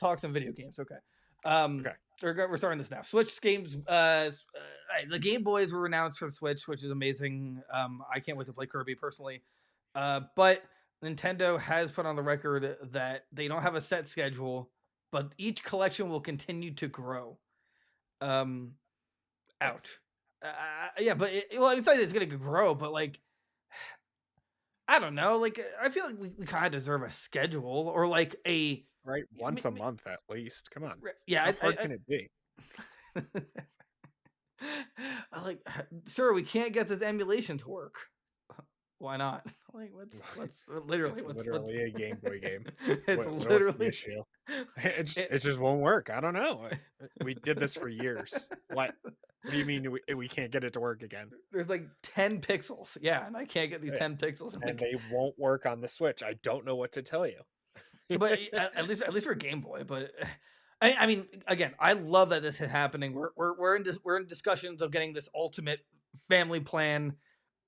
talk some video games. Okay. Okay. We're starting this now. Switch games. The Game Boys were announced for Switch, which is amazing. I can't wait to play Kirby personally. But Nintendo has put on the record that they don't have a set schedule, but each collection will continue to grow. Um, Thanks. ouch. Yeah, but well, it's like it's gonna grow, but like I don't know. Like I feel like we kind of deserve a schedule or like a Right? Once a month at least. Come on. yeah. How hard can it be? I like, sir, we can't get this emulation to work. Why not? Like, what's literally It's what's literally a Game Boy game. it's What's the literally issue? It it, just won't work. I don't know. We did this for years. What do you mean we can't get it to work again? there's like 10 pixels. Yeah, and I can't get these Yeah. 10 pixels. And they won't work on the Switch. I don't know what to tell you. But at least for Game Boy. But I mean, again, I love that this is happening. We're in discussions of getting this ultimate family plan.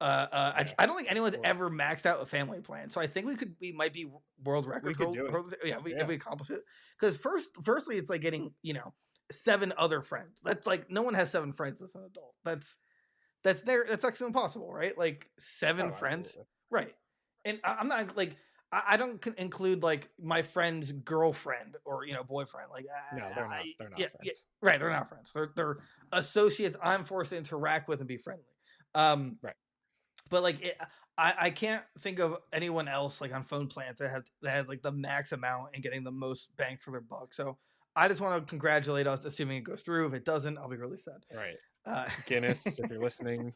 I don't think anyone's ever maxed out a family plan, so I think we might be world record. We could do it. Yeah, if we accomplish it, because firstly, it's like getting 7 other friends. That's like no one has 7 friends as an adult. That's actually impossible, right? Like 7 friends, Absolutely. right? And I'm not like I don't include like my friend's girlfriend or boyfriend. Like No, they're not. They're not yeah, friends. right. They're not friends. They're associates I'm forced to interact with and be friendly. Right. But like I can't think of anyone else like on phone plans that has like the max amount and getting the most bang for their buck. So I just want to congratulate us, assuming it goes through. If it doesn't, I'll be really sad. Right. Uh, Guinness, if you're listening,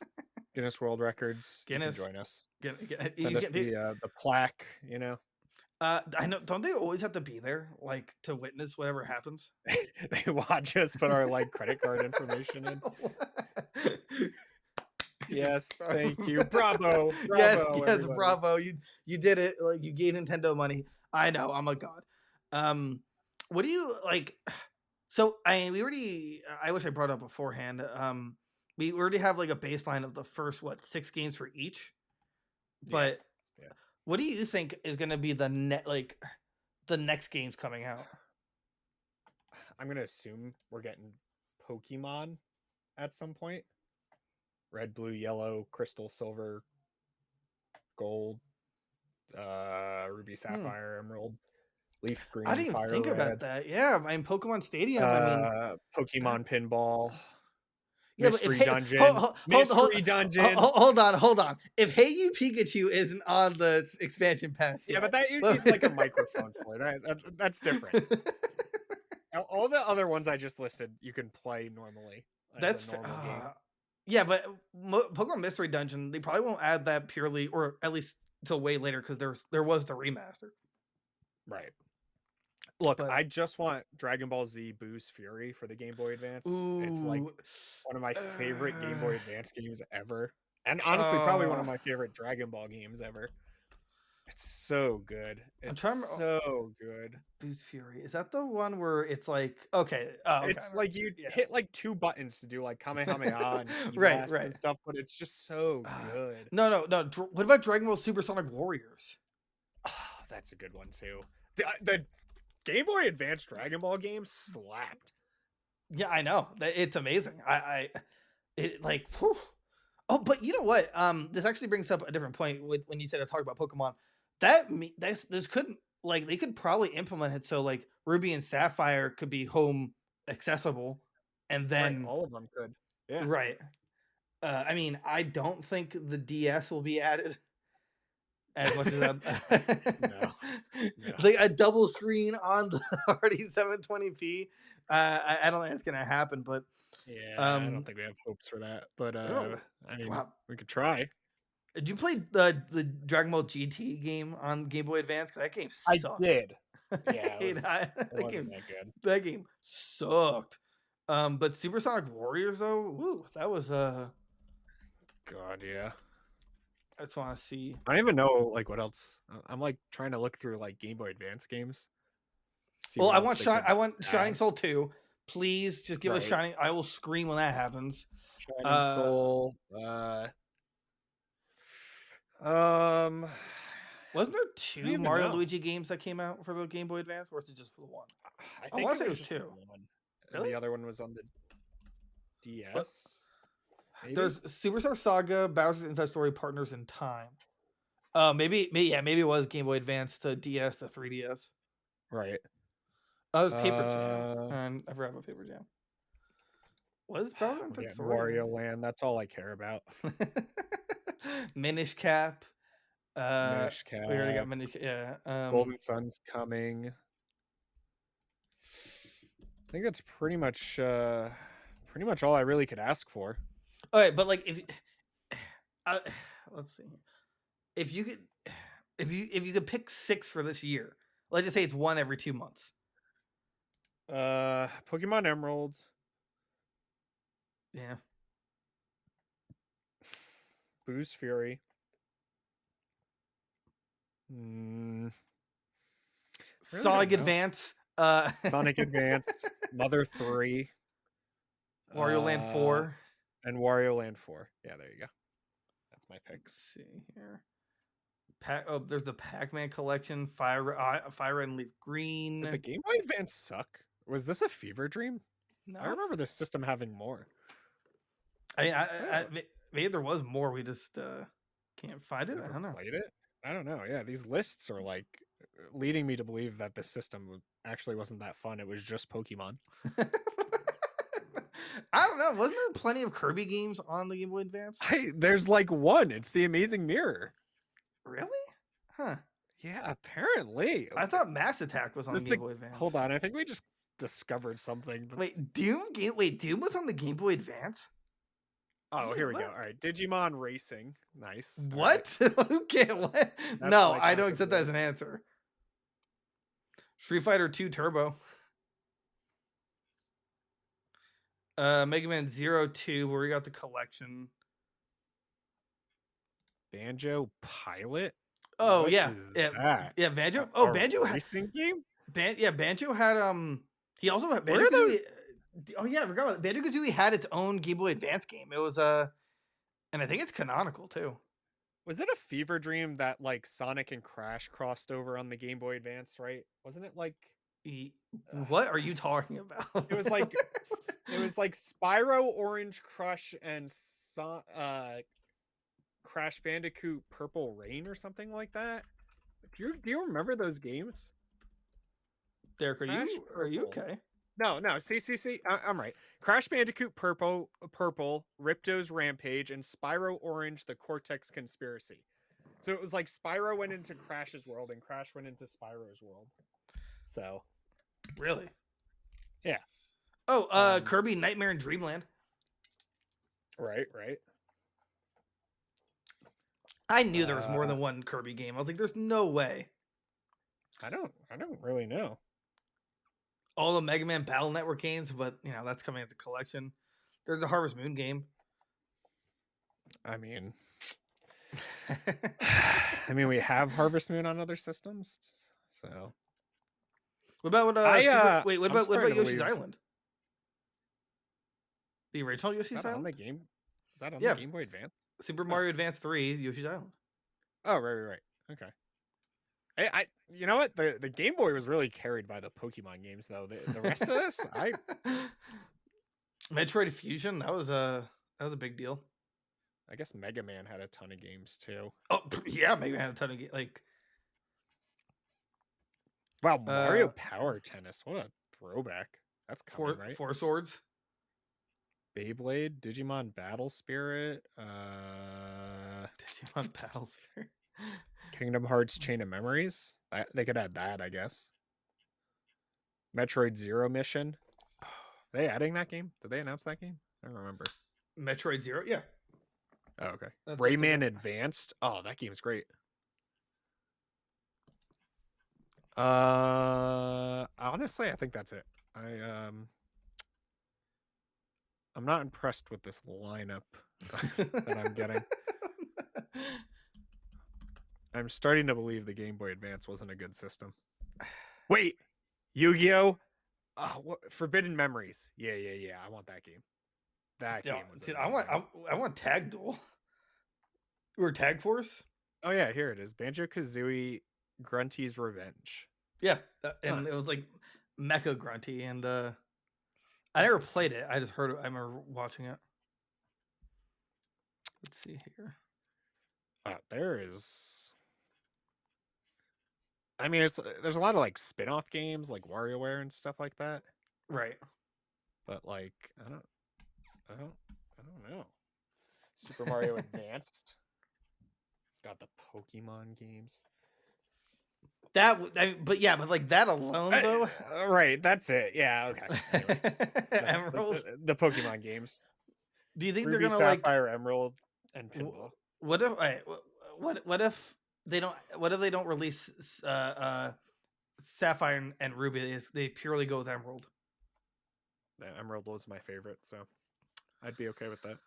Guinness World Records, Guinness, you can join us. you Send us get the plaque. I know. Don't they always have to be there, like to witness whatever happens? They watch us put our credit card information in. Yes, thank you. Bravo. Yes, Everybody. bravo. You did it. Like you gave Nintendo money. I know. I'm a god. What do you like? So we already. I wish I brought it up beforehand. We already have like a baseline of the first 6 games for each. But yeah. What do you think is going to be the next games coming out? I'm gonna assume we're getting Pokemon at some point. Red, blue, yellow, crystal, silver, gold, ruby, sapphire, emerald, leaf, green, I didn't fire, think red. about that. Yeah, I mean Pokemon Stadium. Pokemon pinball. Yeah, Mystery but dungeon. Mystery dungeon. Hold on. If Hey You Pikachu isn't on the expansion pass, yeah, but that you need like a microphone for it. That's different. All the other ones I just listed, you can play normally. That's a normal game. Yeah, but Pokemon Mystery Dungeon, they probably won't add that purely, or at least until way later, because there was the remaster. Right. Look, I just want Dragon Ball Z Boo's Fury for the Game Boy Advance. It's like one of my favorite Game Boy Advance games ever. And honestly, probably one of my favorite Dragon Ball games ever. It's so good. It's so good. Boo's Fury. Is that the one where it's like, okay. It's like you hit like 2 buttons to do like Kamehameha and right. and stuff, but it's just so good. No. What about Dragon Ball Supersonic Warriors? Oh, that's a good one too. The Game Boy Advance Dragon Ball game slapped. Yeah, I know. It's amazing. It like, whew. Oh, but you know what? This actually brings up a different point when you said I talked about Pokemon. This couldn't they could probably implement it so like Ruby and Sapphire could be home accessible, and then all of them could. Yeah. Right. I mean, I don't think the DS will be added as much as no. Like a double screen on the already 720p. I don't think it's gonna happen, but I don't think we have hopes for that. But I mean, we could try. Did you play the Dragon Ball GT game on Game Boy Advance? Because that game sucked. I did. Yeah, it wasn't that good. That game sucked. But Supersonic Warriors though, woo, that was God, yeah. I just want to see. I don't even know like what else. I'm like trying to look through like Game Boy Advance games. Well, I want Shining Soul 2. Please just give us Shining. I will scream when that happens. Shining Soul. Wasn't there I don't 2 even Mario know. Luigi games that came out for the Game Boy Advance, or is it just for the one? I I think wanna it say it was was just 2. one, and Really? the other one was on the What? DS, maybe? There's Superstar Saga, Bowser's Inside Story, Partners in Time. Maybe it was Game Boy Advance to DS to 3DS. Right. Oh, it was Paper Jam, Uh, and I forgot about Paper Jam. Was Bowser's we're Inside getting Story? Wario Land. That's all I care about. Minish Cap. Minish We already got Cap. Minish. Yeah. Golden Sun's coming. I think that's pretty much all I really could ask for. All right, but like if uh, let's see, if you could, if you could pick 6 for this year, let's just say it's one every 2 months. Pokemon Emerald. Yeah. Boo's Fury. Mm, really Sonic don't know. Advance. Sonic Advance, Mother 3, Wario Land 4. and Wario Land 4. Yeah, there you go. That's my picks. Let's see here. There's the Pac-Man collection. Fire Red and Leaf Green. Did the Game Boy Advance suck? Was this a fever dream? No, I remember this system having more. I mean, maybe there was more. We just can't find it. Never I don't know. played it. I don't know. Yeah, these lists are like leading me to believe that this system actually wasn't that fun. It was just Pokemon. I don't know. Wasn't there plenty of Kirby games on the Game Boy Advance? There's like one. It's the Amazing Mirror. Really? Huh. Yeah, apparently. I thought Max Attack was on the Game Boy Advance. Hold on, I think we just discovered something. Wait, Doom was on the Game Boy Advance? Oh, here we go. What? All right, Digimon Racing. Nice. What? Okay, what? No, I don't accept that as an answer. Street Fighter 2 Turbo. Mega Man 02, where we got the collection. Banjo Pilot? Oh, What yeah. is Yeah, that? yeah, Banjo. Oh, Banjo racing game? Banjo had he also had Where are those? Oh yeah, I forgot about it. Banjo-Kazooie had its own Game Boy Advance game. It was and I think it's canonical too. Was it a fever dream that like Sonic and Crash crossed over on the Game Boy Advance, right? Wasn't it like What are you talking about? it was like Spyro, Orange Crush, and Crash Bandicoot Purple Rain or something like that. Do you remember those games? Derek, are you okay? No. See, I'm right. Crash Bandicoot Purple, Ripto's Rampage, and Spyro Orange, the Cortex Conspiracy. So it was like Spyro went into Crash's world and Crash went into Spyro's world. So, really? Yeah. Oh, Kirby Nightmare in Dreamland. Right. I knew there was more than one Kirby game. I was like, there's no way. I don't really know. All the Mega Man Battle Network games, but that's coming as a collection. There's a Harvest Moon game. I mean, we have Harvest Moon on other systems, so. What about what about Yoshi's Island? The original Yoshi's Island? On the game? Is that on the Game Boy Advance? Super Mario Advance 3, Yoshi's Island. Oh, right. Okay. I you know what? The Game Boy was really carried by the Pokemon games, though. The rest of this, Metroid Fusion, that was a big deal. I guess Mega Man had a ton of games too. Oh yeah, Mega Man had a ton of games. Like, wow, Mario Power Tennis, what a throwback! That's coming, right? Four Swords, Beyblade, Digimon Battle Spirit, Digimon Battle Spirit, Kingdom Hearts Chain of Memories. They could add that, I guess. Metroid Zero Mission. Are they adding that game? Did they announce that game? I don't remember. Metroid Zero, yeah. Oh, okay. Rayman Advanced. Oh, that game's great. Honestly, I think that's it. I'm not impressed with this lineup that I'm getting. I'm starting to believe the Game Boy Advance wasn't a good system. Wait, Yu-Gi-Oh! Forbidden Memories. Yeah. I want that game. That game was. Dude, I want Tag Duel or Tag Force. Oh yeah, here it is. Banjo-Kazooie Grunty's Revenge. Yeah, Huh. and it was like Mecha Grunty, and I never Interesting. played it. I just heard it. I remember watching it. Let's see here. There is. I mean, it's there's a lot of like spin-off games like WarioWare and stuff like that. Right. But like, I don't, I don't know. Super Mario Advanced. Got the Pokemon games. But yeah, but like that alone though. Right, that's it. Yeah, okay. Anyway, that's Emerald. the Pokemon games. Do you think they're Ruby, gonna like? Sapphire, Emerald, and wh- Pinball. What if? Alright, what if they don't? What if they don't release Sapphire and Ruby? They purely go with Emerald. Emerald was my favorite, so I'd be okay with that.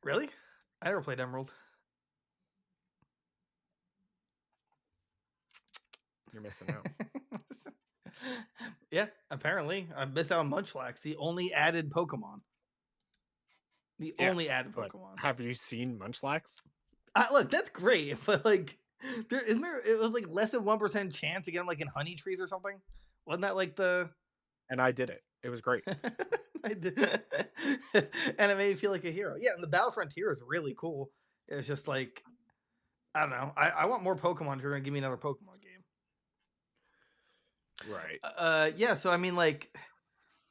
Really? I never played Emerald. You're missing out. Yeah, apparently I missed out on Munchlax, the only added Pokemon. The Yeah, only added but Pokemon. have you seen Munchlax? Look, that's great, but like, there isn't there. It was like less than 1% chance to get them like in honey trees or something. Wasn't that like the? And I did it. It was great. I did, and it made me feel like a hero. Yeah, and the Battle Frontier is really cool. It's just like I don't know. I want more Pokemon if you're gonna give me another Pokemon game. Right. Yeah. So I mean, like,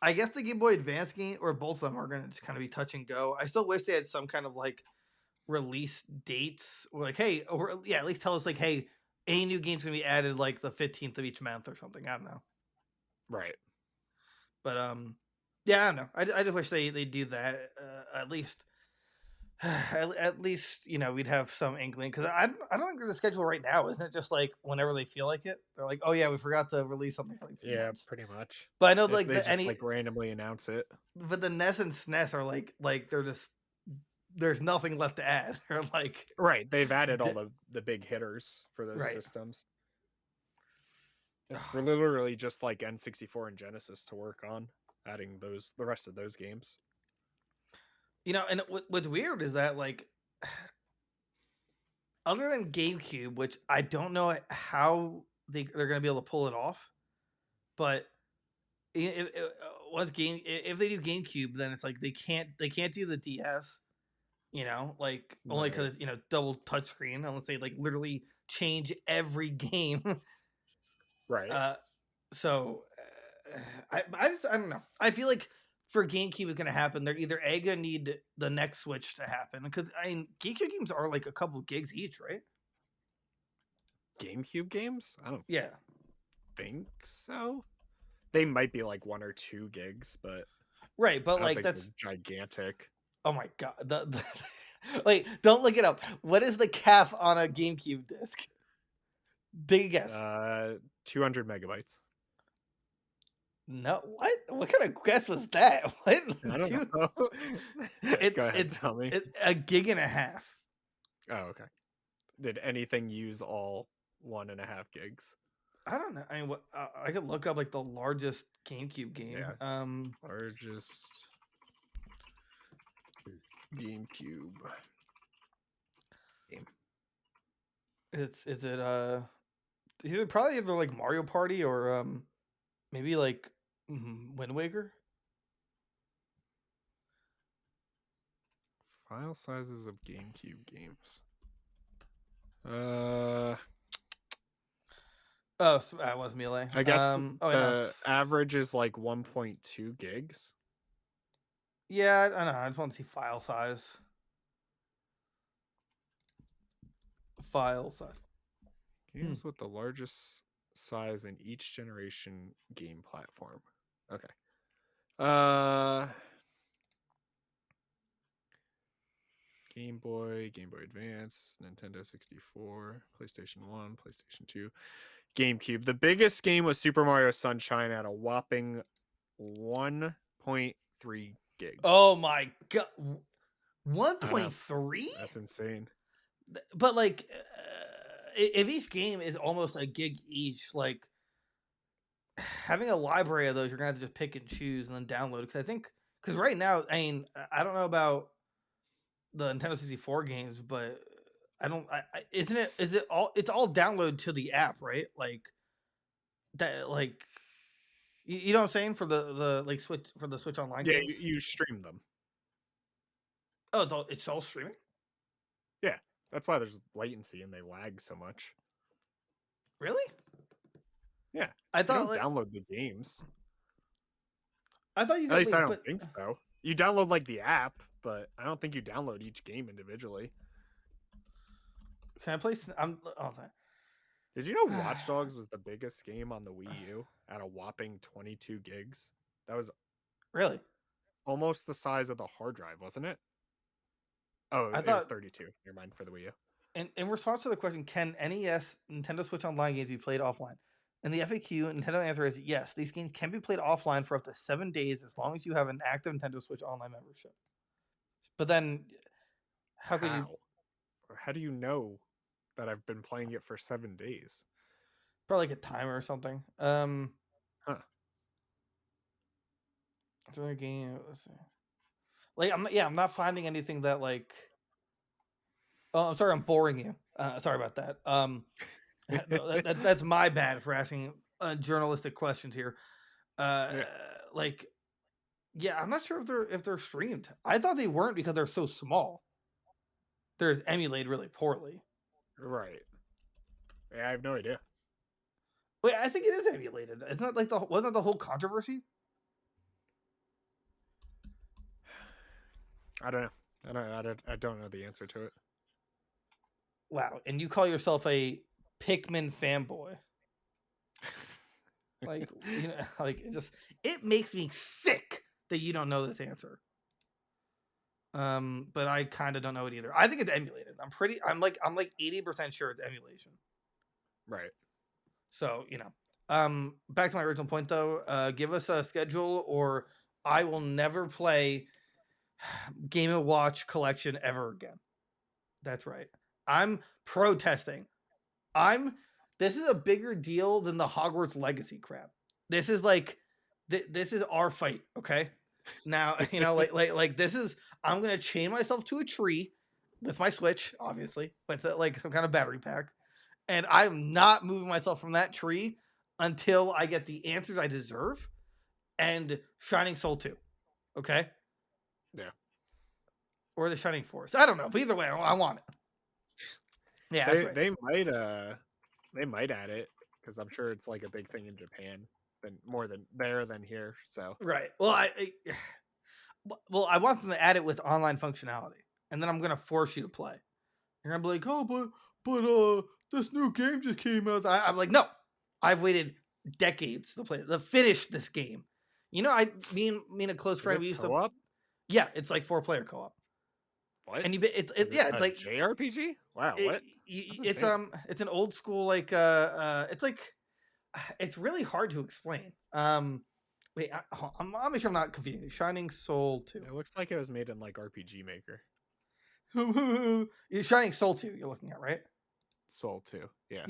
I guess the Game Boy Advance game or both of them are gonna just kind of be touch and go. I still wish they had some kind of like release dates or like, hey, or yeah, at least tell us like, hey, any new game's gonna be added like the 15th of each month or something. I don't know. Right. But yeah, I don't know. I just wish they do that at least. At least we'd have some inkling because I don't think there's a schedule right now. Isn't it just like whenever they feel like it? They're like, oh yeah, we forgot to release something for like 3 months. Pretty much. But I know like They just like randomly announce it. but the NES and SNES are like they're just there's nothing left to add. They're like Right. They've added all the big hitters for those right. systems. It's literally just like N64 and Genesis to work on, adding the rest of those games. And what's weird is that like other than GameCube, which I don't know how they're gonna be able to pull it off, but if they do GameCube, then it's like they can't do the DS, like only Right. because double touchscreen unless they like literally change every game. Right. So I don't know. I feel like for GameCube it's gonna happen. They're either gonna need the next Switch to happen because I mean GameCube games are like a couple gigs each, right? GameCube games? I don't Yeah, think so. They might be like 1 or 2 gigs, but right. But I don't like think they're that's gigantic. oh my god. Wait, don't look it up. What is the cap on a GameCube disc? Take a guess. 200 megabytes. No, what? What kind of guess was that? What? I don't Dude, know. Go ahead, it's tell me. a gig and a half. Oh, okay. Did anything use all 1.5 gigs? I don't know. I mean, what I could look up like the largest GameCube game. Yeah. Largest GameCube game. Is it probably either like Mario Party or maybe like Wind Waker. File sizes of GameCube games. Oh, so that was Melee. I guess the average is like 1.2 gigs. Yeah, I don't know. I just want to see file size. File size. Games with the largest size in each generation game platform. Okay. Game Boy, Game Boy Advance, Nintendo 64, PlayStation 1, PlayStation 2, GameCube. The biggest game was Super Mario Sunshine at a whopping 1.3 gigs. Oh my god. 1.3? That's insane. But like if each game is almost a gig each, like having a library of those, you're gonna have to just pick and choose and then download. Because right now, I mean, I don't know about the Nintendo 64 games, but I don't. Isn't it? Is it all? It's all download to the app, right? Like that. Like you know what I'm saying for the like Switch for the Switch Online Yeah, games. you stream them. Oh, it's all streaming. Yeah, that's why there's latency and they lag so much. Really? Yeah, I you thought don't like download the games. I thought you At got least I wait, don't but think so. You download like the app, but I don't think you download each game individually. can I play? I'm. Oh, Did you know Watch Dogs was the biggest game on the Wii U at a whopping 22 gigs? That was really? almost the size of the hard drive, wasn't it? Oh, I it was thought 32. Never mind for the Wii U. in response to the question, can NES Nintendo Switch Online games be played offline? And the FAQ, Nintendo answer is yes. These games can be played offline for up to 7 days as long as you have an active Nintendo Switch Online membership. But then, how could you? How? How do you know that I've been playing it for 7 days? Probably like a timer or something. Huh. Is there a game? Let's see. Like I'm not, yeah, I'm not finding anything that like. Oh, I'm sorry, I'm boring you. Sorry about that. That's my bad for asking journalistic questions here. Uh, Yeah. like yeah, I'm not sure if they're streamed. I thought they weren't because they're so small. They're emulated really poorly. Right. Yeah, I have no idea. Wait, I think it is emulated. It's not like wasn't that the whole controversy? I don't know. I don't know the answer to it. Wow, and you call yourself a Pikmin fanboy? Like like it makes me sick that you don't know this answer. But I kind of don't know it either. I think it's emulated. I'm like 80% sure it's emulation. Right. So, back to my original point though, give us a schedule or I will never play Game & Watch collection ever again. That's right. I'm protesting. This is a bigger deal than the Hogwarts Legacy crap. This is like this is our fight, okay? Now, like this is I'm going to chain myself to a tree with my Switch, obviously, with like some kind of battery pack. And I'm not moving myself from that tree until I get the answers I deserve and Shining Soul 2. Okay? Yeah. Or the Shining Force. I don't know. But either way, I want it. Yeah, that's They right. they might add it because I'm sure it's like a big thing in Japan than more than there than here. So Right. Well, I want them to add it with online functionality. And then I'm going to force you to play. You're going to be like, "Oh, but this new game just came out." I'm like, "No. I've waited decades to play to finish this game." Me and a close is friend, it we used to. co-op? Yeah, it's like 4-player co-op. What? And Is it yeah, it's a like JRPG? Wow, what? That's insane. it's an old school like it's like it's really hard to explain. Wait, I'm sure I'm not confused. Shining Soul 2. It looks like it was made in like RPG Maker. Shining Soul 2 you're looking at, right? Soul 2. Yeah.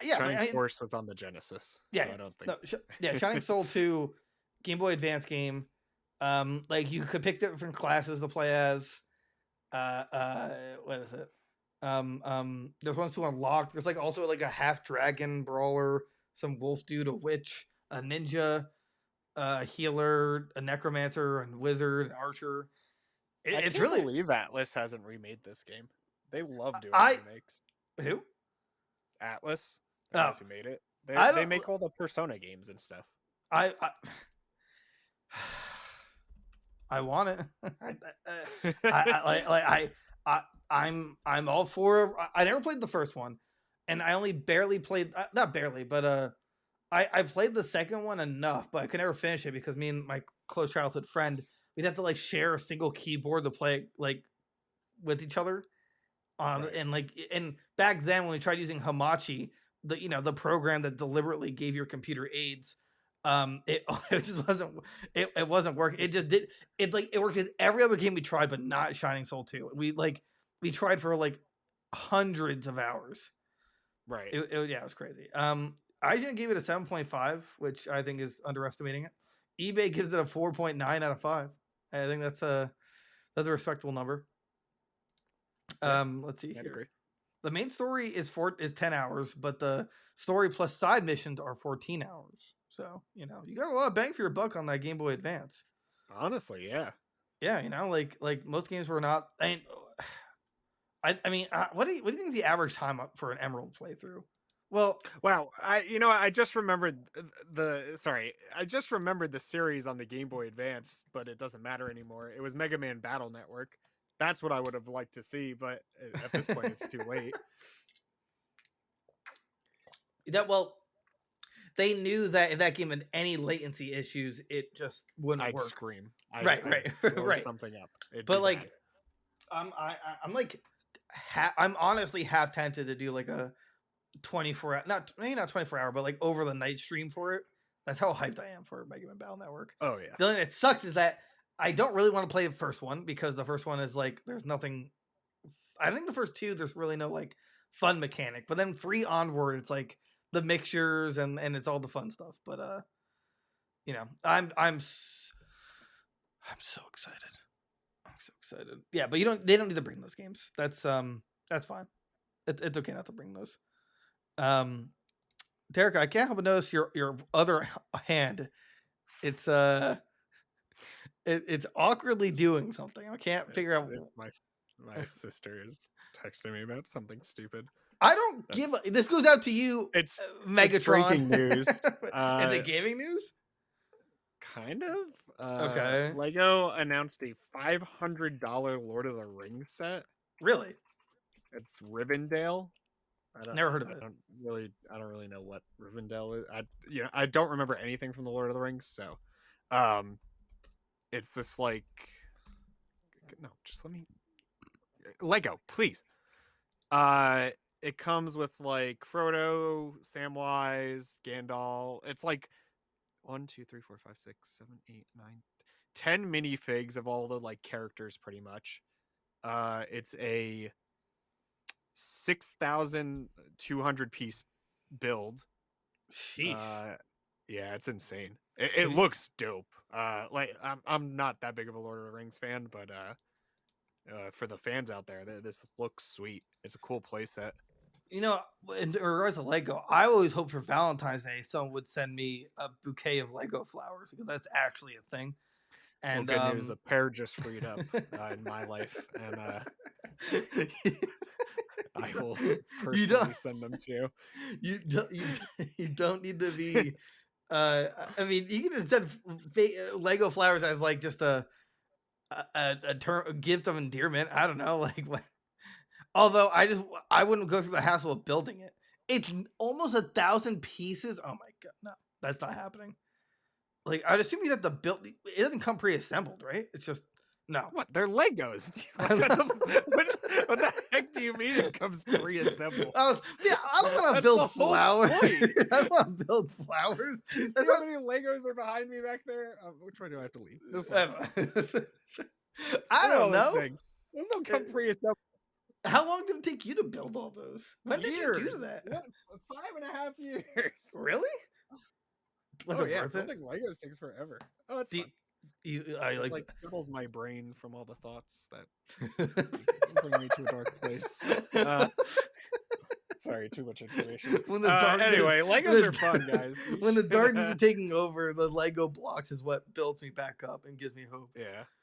Yeah, Shining Force was on the Genesis, yeah, so I don't think. no, yeah, Shining Soul 2 Game Boy Advance game. Like you could pick different classes to play as. What is it? There's ones to unlock. There's like also like a half dragon brawler, some wolf dude, a witch, a ninja, a healer, a necromancer, and wizard, and archer. I It's can't really believe Atlas hasn't remade this game. They love doing I remakes. who Atlas, the oh guys who made it, I they don't make all the Persona games and stuff. I I want it. I'm all for. I never played the first one, and I only barely played. Not barely, but I played the second one enough, but I could never finish it because me and my close childhood friend we'd have to like share a single keyboard to play like with each other. Right. And back then when we tried using Hamachi, the program that deliberately gave your computer AIDS, it it just it wasn't working. It just did it worked with every other game we tried, but not Shining Soul 2. We tried for like hundreds of hours. Right. Yeah, it was crazy. IGN gave it a 7.5, which I think is underestimating it. eBay gives it a 4.9 out of 5. I think that's a respectable number. Yeah, Let's see I'd here. agree. The main story is 10 hours, but the story plus side missions are 14 hours. So, you got a lot of bang for your buck on that Game Boy Advance. Honestly, yeah. Yeah, like most games were not. I mean, what do you think the average time up for an Emerald playthrough? Well, Wow, I just remembered I just remembered the series on the Game Boy Advance, but it doesn't matter anymore. It was Mega Man Battle Network. That's what I would have liked to see, but at this point it's too late. well, they knew that if that game had any latency issues, it just wouldn't I'd work. scream. Right, I'd right, blow right. something up. It'd be But bad. like, I'm like, I'm honestly half tempted to do like a 24 hour, not maybe not 24-hour, but like over the night stream for it. That's how hyped I am for Mega Man Battle Network. Oh yeah. The only thing that sucks is that I don't really want to play the first one because the first one is like there's nothing. I think the first two there's really no like fun mechanic, but then 3 onward it's like the mixtures and it's all the fun stuff. But I'm so excited. I'm so excited. Yeah, but they don't need to bring those games. That's fine. It's okay not to bring those. Derek, I can't help but notice your other hand. It's it's awkwardly doing something. I can't figure out. It's my sister is texting me about something stupid. I don't give a. This goes out to you, It's Megatron. breaking news. Is it gaming news? Kind of. Okay. Lego announced a $500 Lord of the Rings set. Really? It's Rivendell. Never heard of it. I don't really know what Rivendell is. I don't remember anything from the Lord of the Rings, so it's this like no, just let me Lego, please. It comes with like Frodo, Samwise, Gandalf. It's like 1, 2, 3, 4, 5, 6, 7, 8, 9, 10 minifigs of all the like characters pretty much. It's a 6,200 piece build. Sheesh. Yeah, it's insane. It looks dope. Like I'm not that big of a Lord of the Rings fan, but for the fans out there, this looks sweet. It's a cool playset. In regards to Lego, I always hope for Valentine's Day someone would send me a bouquet of Lego flowers because that's actually a thing. And well, good news, a pair just freed up in my life, and I will personally send them to you. You don't need to be. I mean, you can just send Lego flowers as like just a gift of endearment. I don't know, like what. Although I wouldn't go through the hassle of building it. It's almost 1,000 pieces. Oh my god, no, that's not happening. Like I'd assume you'd have to build. It doesn't come pre-assembled, right? It's just no. What? They're Legos. what the heck do you mean it comes pre-assembled? I don't want to build flowers. I don't want to build flowers. See how many Legos are behind me back there? Which way do I have to leave? This one. I don't know. Those don't come pre-assembled. How long did it take you to build all those? When did you do that? 5.5 years. Really? Was it worth it? Legos takes forever. Oh, it's fun. It like settles my brain from all the thoughts that bring me to a dark place. Sorry, too much information. Anyway, Legos are fun, guys. When the darkness is taking over, the Lego blocks is what builds me back up and gives me hope. Yeah.